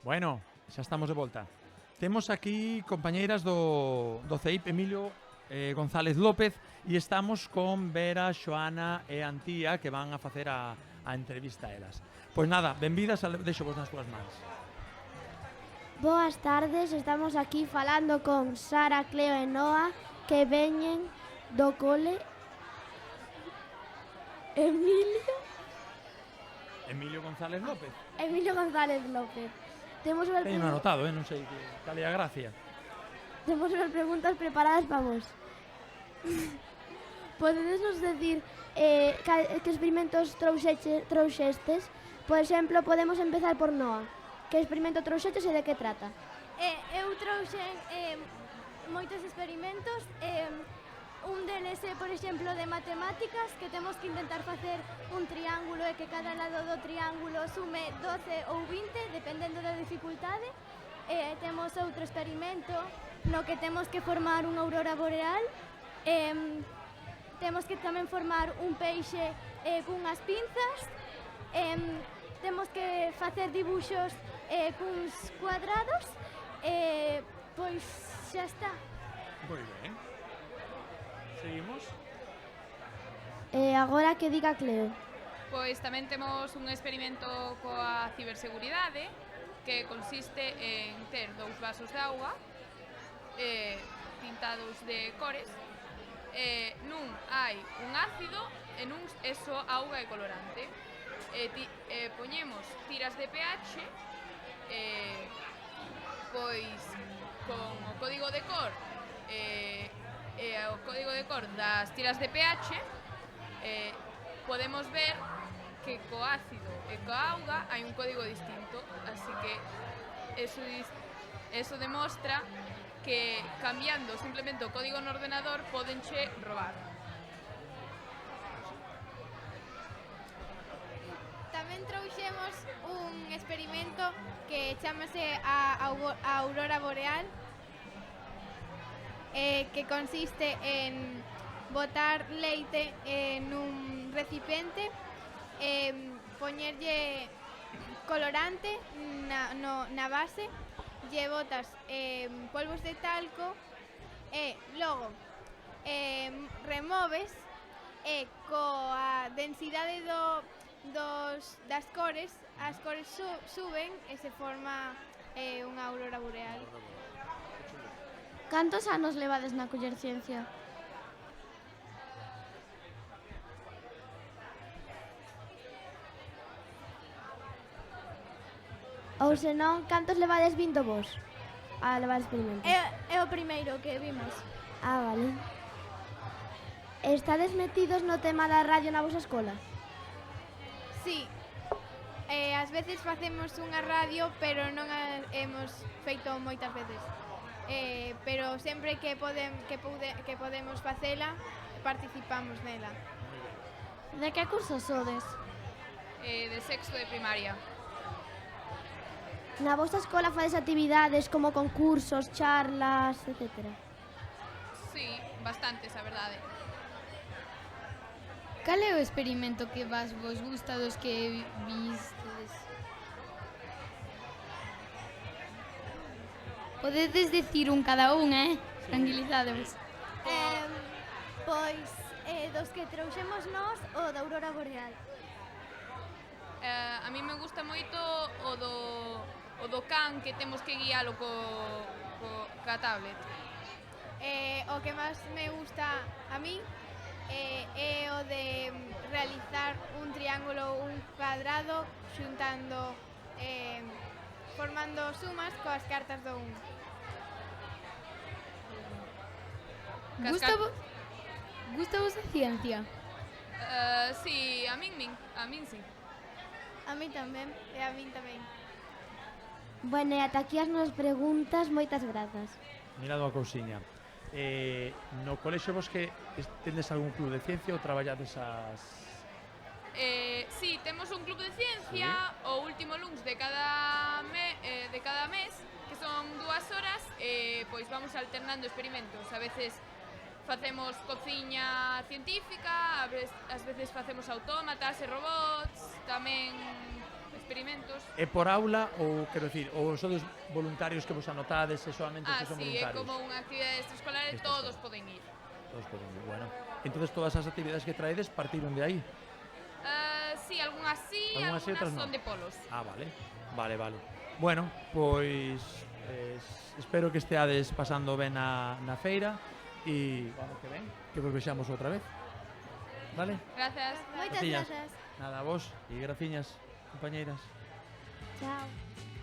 Bueno, xa estamos de volta. Temos aquí compañeiras do CEIP, Emilio González López, e estamos con Vera, Xoana e Antía, que van a facer a entrevista a elas. Pois nada, benvidas, deixo vos nas túas mans. Boas tardes, estamos aquí falando con Sara, Cleo e Noa, que veñen do cole Emilio González López. Emilio González López. Temos Teño anotado, non sei cal é a gracia. Temos unhas preguntas preparadas para vos. Podedes nos decir que experimentos trouxestes? Por exemplo, podemos empezar por Noa. Que experimento trouxeches e de que trata? Eu trouxen moitos experimentos. Un deles é, por exemplo, de matemáticas, que temos que intentar facer un triángulo e que cada lado do triángulo sume 12 ou 20, dependendo da dificultade. Temos outro experimento no que temos que formar unha aurora boreal. Temos que tamén formar un peixe cunhas pinzas. Temos que facer dibuxos cuns cuadrados. Pois xa está. Moi ben. Seguimos. Agora que diga Cleo. Pois tamén temos un experimento coa ciberseguridade que consiste en ter dous vasos de auga pintados de cores. Nun hai un ácido e nun é só auga e colorante. Poñemos tiras de pH, pois con o código de cor o código de cor das tiras de pH podemos ver que co ácido e coa auga hai un código distinto, así que eso demostra que cambiando simplemente o código no ordenador podenche robar. Tamén trouxemos un experimento que chamase a aurora boreal, que consiste en botar leite nun recipiente, poñerlle colorante na base, lle botas polvos de talco e logo removes e coa densidade das cores, as cores suben e se forma unha aurora boreal. Cantos anos levades na Coller Ciencia? Ou senón, cantos levades vindo vos a levar experimentos? É o primeiro que vimos. Vale. Estades metidos no tema da radio na vosa escola? Sí, ás veces facemos unha radio, pero non a hemos feito moitas veces. Pero sempre que podemos facela, participamos nela. De que curso sodes? De sexto de primaria. Na vosa escola fades actividades como concursos, charlas, etc. Sí, bastantes, a verdade. Cal é o experimento que vos gusta dos que vistes? Podedes decir un cada un, Tranquilizadevos. Pois dos que trouxemos nós, o da aurora boreal. A mí me gusta moito o do can que temos que guialo ca tablet. O que máis me gusta a mí é o de realizar un triángulo ou un cuadrado xuntando, formando sumas coas cartas do 1. Gusta vos a ciencia? Sí, a min sí. A mí tamén, e a min tamén. Bueno, e ata aquí as nosas preguntas, moitas grazas. Mirado a cousiña. No colexo vos que tendes algún club de ciencia ou traballades as... Sí, temos un club de ciencia, o último luns de cada mes, que son 2 horas, pois vamos alternando experimentos. A veces facemos cociña científica, ás veces facemos autómatas e robots, tamén experimentos. É por aula ou, quero dicir, ou sodes voluntarios que vos anotades e solamente os que son Sí, é voluntarios? como unha actividade extraescolar e Extraescolar. todos poden ir. Todos poden ir, bueno. Entonces todas as actividades que traedes partiron de aí? Sí, algunhas sí, Algunhas sí, outras algunhas son non. de polos. Vale. Vale. Bueno, pois espero que esteades pasando ben na feira e vamos que ven, que vos vexamos outra vez. Vale? Gracias. Moitas Graciñas. grazas. Nada, vos e graciñas, compañeiras. Chao.